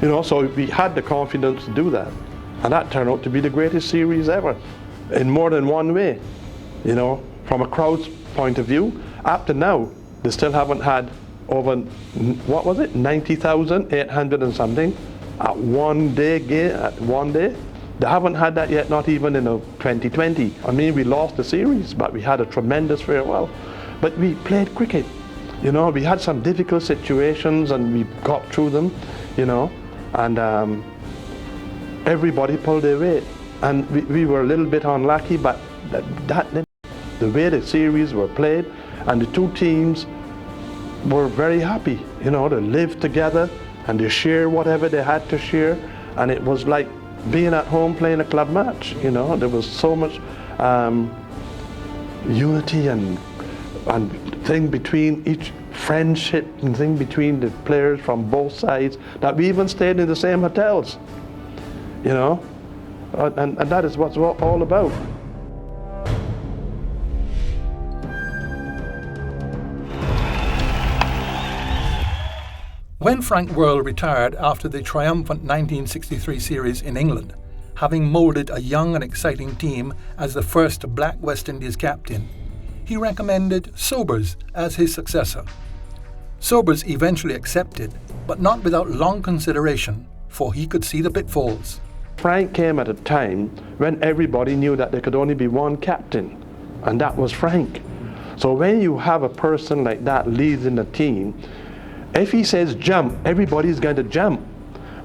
You know, so we had the confidence to do that. And that turned out to be the greatest series ever, in more than one way. You know, from a crowd's point of view, up to now, they still haven't had over, what was it, 90,800 and something at one day game, at one day. They haven't had that yet, not even in 2020. I mean, we lost the series, but we had a tremendous farewell. But we played cricket. You know, we had some difficult situations and we got through them, you know, and everybody pulled their weight. And we were a little bit unlucky, but the way the series were played, and the 2 teams were very happy, you know, to live together and to share whatever they had to share, and it was like being at home playing a club match, you know. There was so much unity and thing between each, friendship and thing between the players from both sides, that we even stayed in the same hotels, you know, and that is what's all about. When Frank Worrell retired after the triumphant 1963 series in England, having moulded a young and exciting team as the first black West Indies captain, he recommended Sobers as his successor. Sobers eventually accepted, but not without long consideration, for he could see the pitfalls. Frank came at a time when everybody knew that there could only be one captain, and that was Frank. So when you have a person like that leading the team, if he says jump, everybody's going to jump.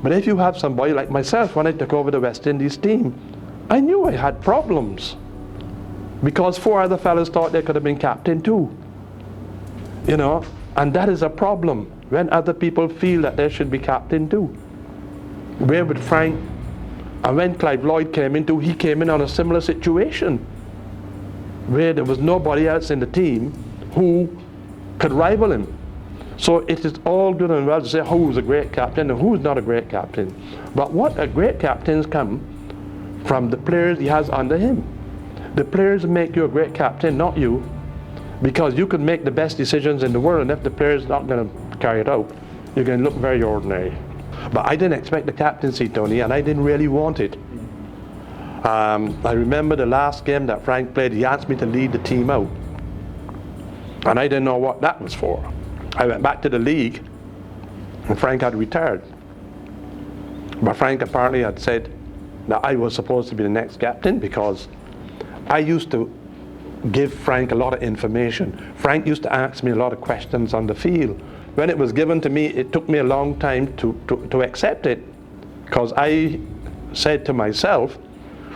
But if you have somebody like myself, when I took over the West Indies team, I knew I had problems. Because 4 other fellas thought they could have been captain too. You know, and that is a problem when other people feel that they should be captain too. Where with Frank, and when Clive Lloyd came in too, he came in on a similar situation, where there was nobody else in the team who could rival him. So it is all good and well to say who's a great captain and who's not a great captain. But what a great captains come from the players he has under him. The players make you a great captain, not you, because you can make the best decisions in the world, and if the player's not going to carry it out, you're going to look very ordinary. But I didn't expect the captaincy, Tony, and I didn't really want it. I remember the last game that Frank played, he asked me to lead the team out. And I didn't know what that was for. I went back to the league, and Frank had retired. But Frank apparently had said that I was supposed to be the next captain, because I used to give Frank a lot of information. Frank used to ask me a lot of questions on the field. When it was given to me, it took me a long time to accept it, because I said to myself,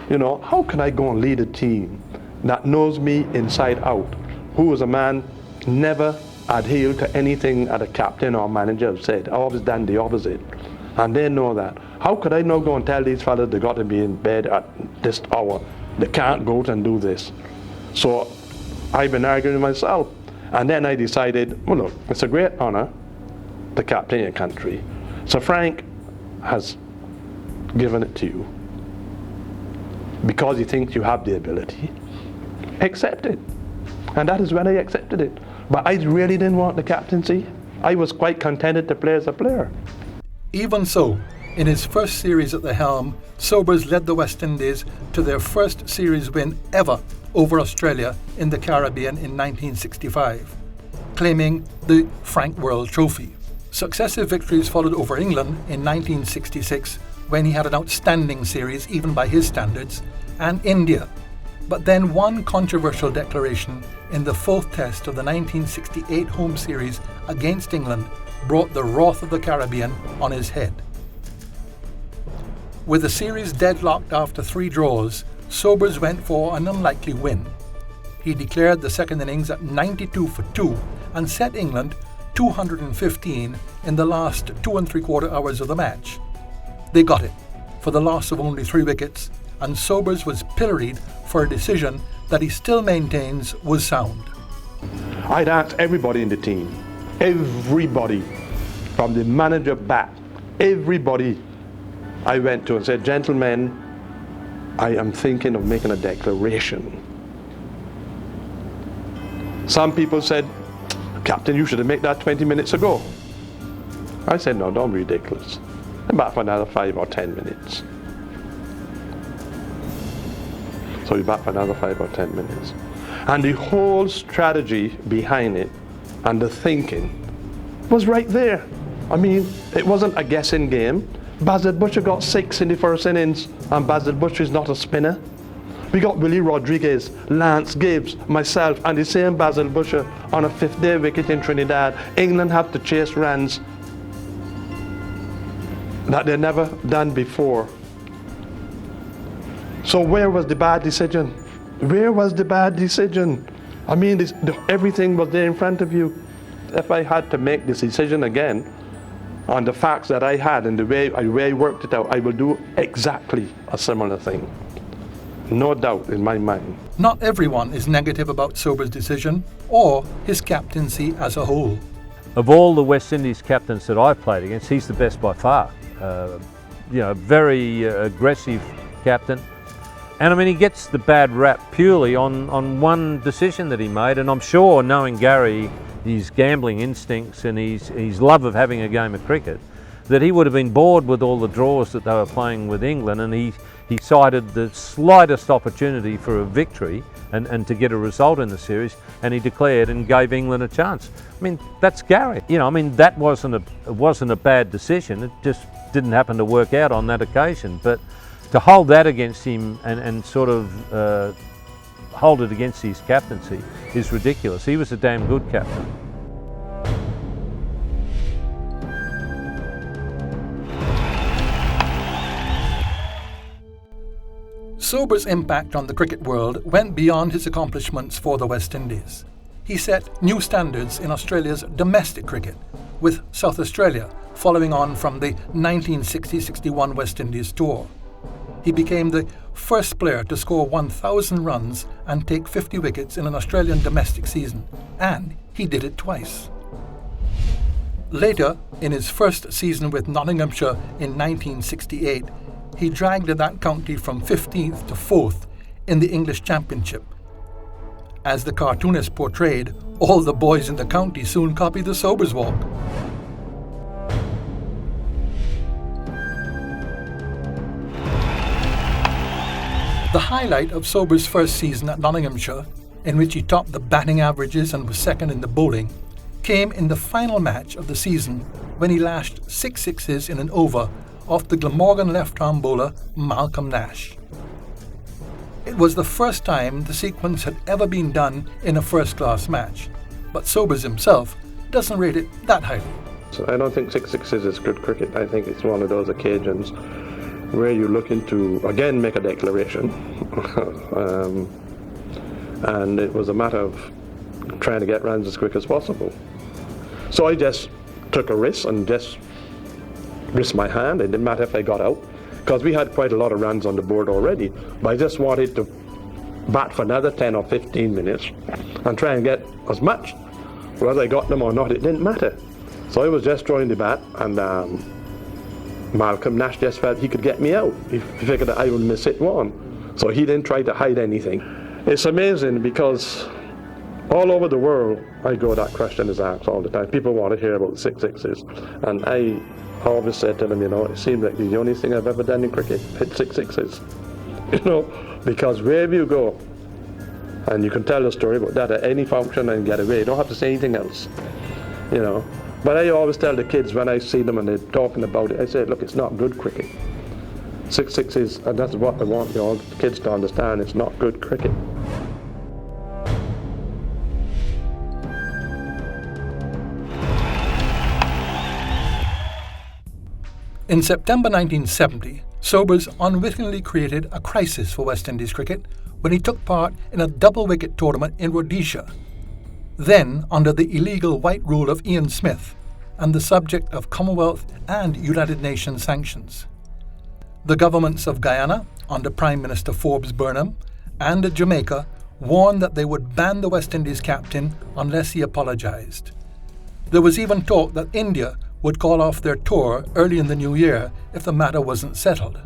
you know, how can I go and lead a team that knows me inside out, who is a man never adhered to anything that a captain or manager have said, always done the opposite, and they know that. How could I now go and tell these fellas they got to be in bed at this hour, they can't go out and do this? So I've been arguing with myself, and then I decided, well look, it's a great honor to captain your country, so Frank has given it to you because he thinks you have the ability. Accept it. And that is when I accepted it. But I really didn't want the captaincy. I was quite contented to play as a player. Even so, in his first series at the helm, Sobers led the West Indies to their first series win ever over Australia in the Caribbean in 1965, claiming the Frank Worrell Trophy. Successive victories followed over England in 1966, when he had an outstanding series even by his standards, and India. But then one controversial declaration in the 4th test of the 1968 home series against England brought the wrath of the Caribbean on his head. With the series deadlocked after 3 draws, Sobers went for an unlikely win. He declared the second innings at 92 for 2 and set England 215 in the last 2 3/4 hours of the match. They got it, for the loss of only 3 wickets, and Sobers was pilloried for a decision that he still maintains was sound. I'd asked everybody in the team, everybody, from the manager back, everybody I went to and said, gentlemen, I am thinking of making a declaration. Some people said, Captain, you should have made that 20 minutes ago. I said, no, don't be ridiculous. I'm back for another 5 or 10 minutes. So you're back for another 5 or 10 minutes. And the whole strategy behind it and the thinking was right there. I mean, it wasn't a guessing game. Basil Butcher got 6 in the first innings, and Basil Butcher is not a spinner. We got Willie Rodriguez, Lance Gibbs, myself, and the same Basil Butcher on a 5th-day wicket in Trinidad. England have to chase runs that they've never done before. So where was the bad decision? Where was the bad decision? I mean, everything was there in front of you. If I had to make this decision again, on the facts that I had and the way I worked it out, I will do exactly a similar thing. No doubt in my mind. Not everyone is negative about Sobers' decision or his captaincy as a whole. Of all the West Indies captains that I've played against, he's the best by far. Very aggressive captain. And I mean, he gets the bad rap purely on one decision that he made, and I'm sure, knowing Gary, his gambling instincts and his love of having a game of cricket, that he would have been bored with all the draws that they were playing with England, and he cited the slightest opportunity for a victory and to get a result in the series, and he declared and gave England a chance. I mean, that's Gary. You know, I mean, that wasn't a bad decision. It just didn't happen to work out on that occasion. But to hold that against him and sort of hold it against his captaincy is ridiculous. He was a damn good captain. Sober's impact on the cricket world went beyond his accomplishments for the West Indies. He set new standards in Australia's domestic cricket, with South Australia following on from the 1960-61 West Indies tour. He became the first player to score 1,000 runs and take 50 wickets in an Australian domestic season, and he did it twice. Later, in his first season with Nottinghamshire in 1968, he dragged that county from 15th to 4th in the English Championship. As the cartoonist portrayed, all the boys in the county soon copied the Sobers walk. The highlight of Sober's first season at Nottinghamshire, in which he topped the batting averages and was second in the bowling, came in the final match of the season when he lashed 6 sixes in an over off the Glamorgan left-arm bowler Malcolm Nash. It was the first time the sequence had ever been done in a first-class match, but Sobers himself doesn't rate it that highly. So I don't think 6 sixes is good cricket. I think it's one of those occasions where you're looking to, again, make a declaration. And it was a matter of trying to get runs as quick as possible. So I just took a risk and just risked my hand. It didn't matter if I got out, because we had quite a lot of runs on the board already. But I just wanted to bat for another 10 or 15 minutes and try and get as much. Whether I got them or not, it didn't matter. So I was just throwing the bat, and Malcolm Nash just felt he could get me out. He figured that I would miss it one. So he didn't try to hide anything. It's amazing because all over the world, I go, that question is asked all the time. People want to hear about 6 sixes. And I always said to them, you know, it seems like the only thing I've ever done in cricket, hit 6 sixes. You know, because wherever you go, and you can tell a story about that at any function and get away. You don't have to say anything else, you know. But I always tell the kids when I see them and they're talking about it, I say, look, it's not good cricket. 6 sixes, and that's what I want, you know, the kids to understand, it's not good cricket. In September 1970, Sobers unwittingly created a crisis for West Indies cricket when he took part in a double-wicket tournament in Rhodesia, then under the illegal white rule of Ian Smith and the subject of Commonwealth and United Nations sanctions. The governments of Guyana, under Prime Minister Forbes Burnham, and Jamaica warned that they would ban the West Indies captain unless he apologised. There was even talk that India would call off their tour early in the new year if the matter wasn't settled.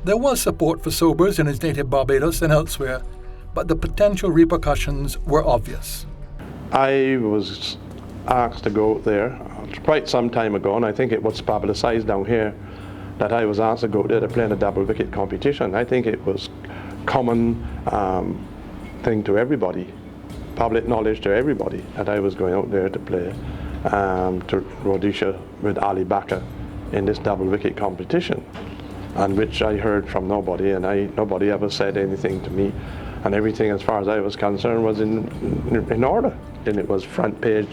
There was support for Sobers in his native Barbados and elsewhere, but the potential repercussions were obvious. I was asked to go out there quite some time ago, and I think it was publicised down here that I was asked to go there to play in a double wicket competition. I think it was common thing to everybody, public knowledge to everybody, that I was going out there to play to Rhodesia with Ali Bakar in this double wicket competition, and which I heard from nobody, and nobody ever said anything to me, and everything as far as I was concerned was in order. And it was front page,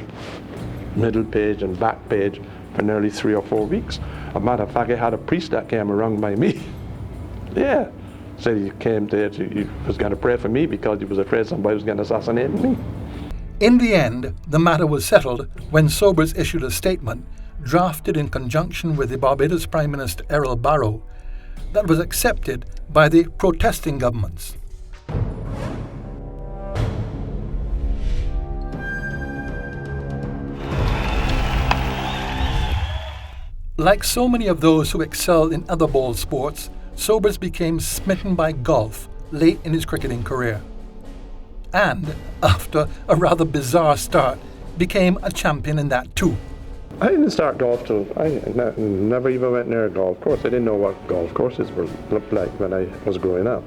middle page and back page for nearly 3 or 4 weeks. As a matter of fact, I had a priest that came around by me. Yeah, said he came there, he was going to pray for me because he was afraid somebody was going to assassinate me. In the end, the matter was settled when Sobers issued a statement, drafted in conjunction with the Barbados Prime Minister Errol Barrow, that was accepted by the protesting governments. Like so many of those who excelled in other ball sports, Sobers became smitten by golf late in his cricketing career. And, after a rather bizarre start, became a champion in that too. I didn't start golf till I never even went near a golf course. I didn't know what golf courses looked like when I was growing up.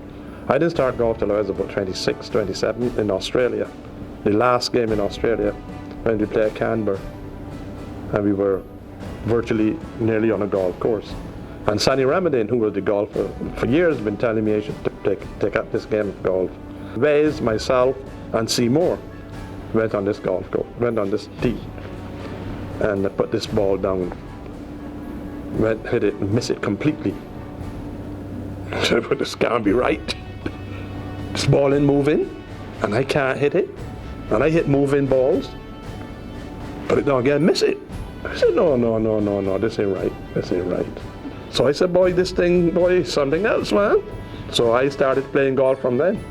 I didn't start golf till I was about 26, 27 in Australia. The last game in Australia when we played Canberra, and we were virtually nearly on a golf course. And Sonny Ramadin, who was the golfer, for years been telling me I should take up this game of golf. Waze, myself, and Seymour went on this golf course, went on this tee, and I put this ball down, hit it and miss it completely. I said, well, this can't be right. This ball ain't moving, and I can't hit it, and I hit moving balls, but it don't again miss it. I said, no, this ain't right, this ain't right. So I said, boy, this thing, boy, something else, man. So I started playing golf from then,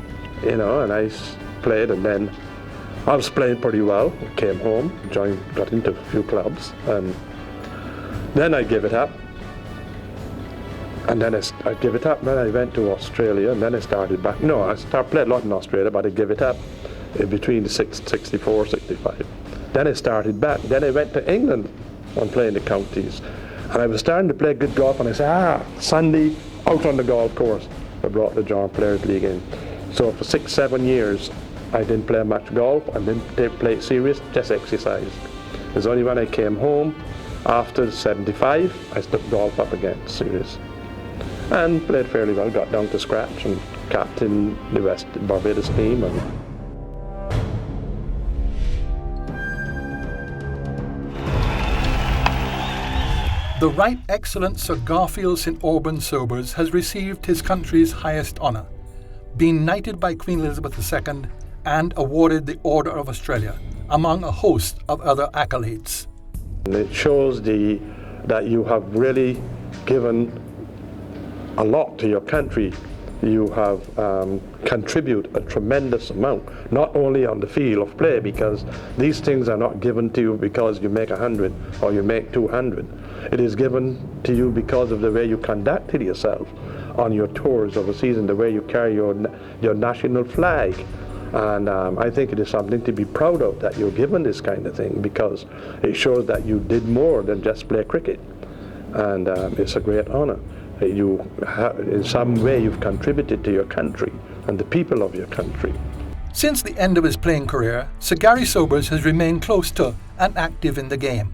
you know, and I played, and then I was playing pretty well. Came home, got into a few clubs, and then I gave it up. And then I gave it up, then I went to Australia, and then I started back. No, I played a lot in Australia, but I gave it up in between the 64, 65. Then I started back. Then I went to England and playing the counties. And I was starting to play good golf, and I said, Sunday, out on the golf course. I brought the John Players League in. So for 6, 7 years, I didn't play much golf, I didn't play serious, just exercise. It was only when I came home, after 75, I took golf up again, serious. And played fairly well, got down to scratch, and captained the Barbados team. The Right Excellent Sir Garfield St Aubrun Sobers has received his country's highest honour, been knighted by Queen Elizabeth II and awarded the Order of Australia, among a host of other accolades. It shows that you have really given a lot to your country. You have contributed a tremendous amount, not only on the field of play, because these things are not given to you because you make 100 or you make 200. It is given to you because of the way you conducted yourself on your tours overseas and the way you carry your national flag. And I think it is something to be proud of, that you're given this kind of thing, because it shows that you did more than just play cricket. And it's a great honor. In some way you've contributed to your country and the people of your country. Since the end of his playing career, Sir Gary Sobers has remained close to and active in the game.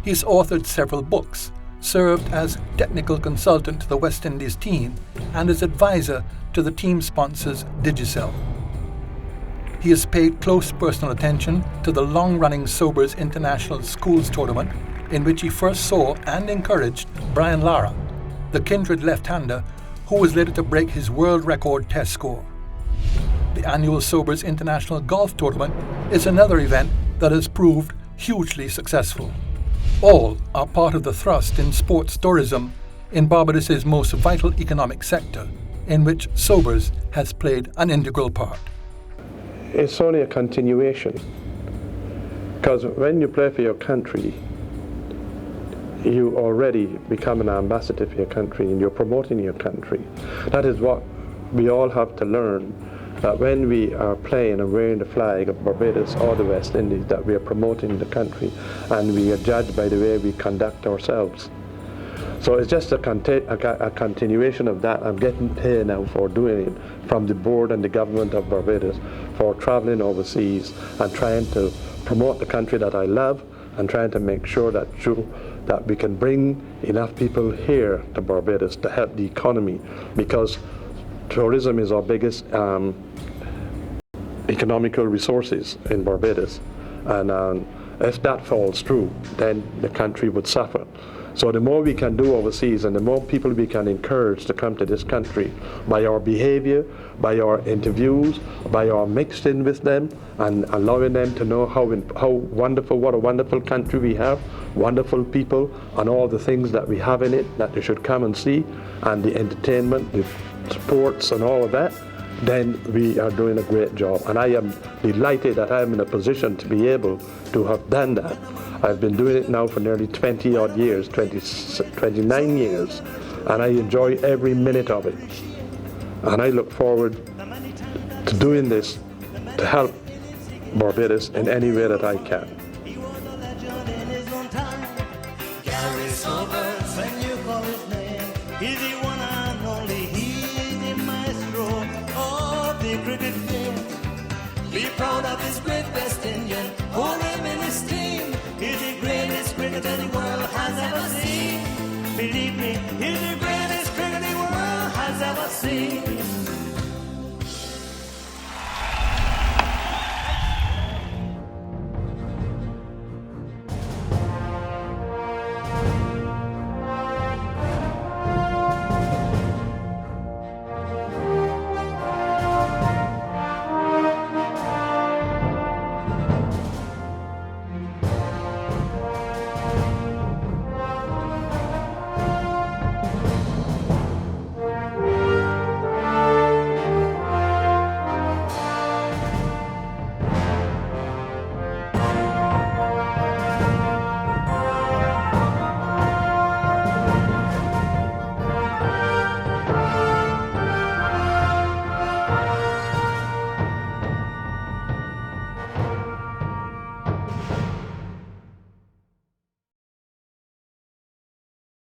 He's authored several books, served as technical consultant to the West Indies team, and as advisor to the team sponsors Digicel. He has paid close personal attention to the long-running Sobers International Schools Tournament, in which he first saw and encouraged Brian Lara, the kindred left-hander who was later to break his world record test score. The annual Sobers International Golf Tournament is another event that has proved hugely successful. All are part of the thrust in sports tourism in Barbados' most vital economic sector, in which Sobers has played an integral part. It's only a continuation, because when you play for your country, you already become an ambassador for your country and you're promoting your country. That is what we all have to learn, that when we are playing and wearing the flag of Barbados or the West Indies, that we are promoting the country and we are judged by the way we conduct ourselves. So it's just a continuation of that. I'm getting paid now for doing it from the board and the government of Barbados for traveling overseas and trying to promote the country that I love and trying to make sure that we can bring enough people here to Barbados to help the economy, because tourism is our biggest economical resources in Barbados, and if that falls through, then the country would suffer. So the more we can do overseas and the more people we can encourage to come to this country by our behavior, by our interviews, by our mixed in with them and allowing them to know how wonderful, what a wonderful country we have, wonderful people, and all the things that we have in it that they should come and see, and the entertainment, the sports and all of that, then we are doing a great job. And I am delighted that I am in a position to be able to have done that. I've been doing it now for nearly 20 odd years, 29 years, and I enjoy every minute of it. And I look forward to doing this to help Barbados in any way that I can. He was a legend in his own time. Gary Sobers, when you call his name, he's the one and only. He's the maestro of the cricket game. Be proud of his great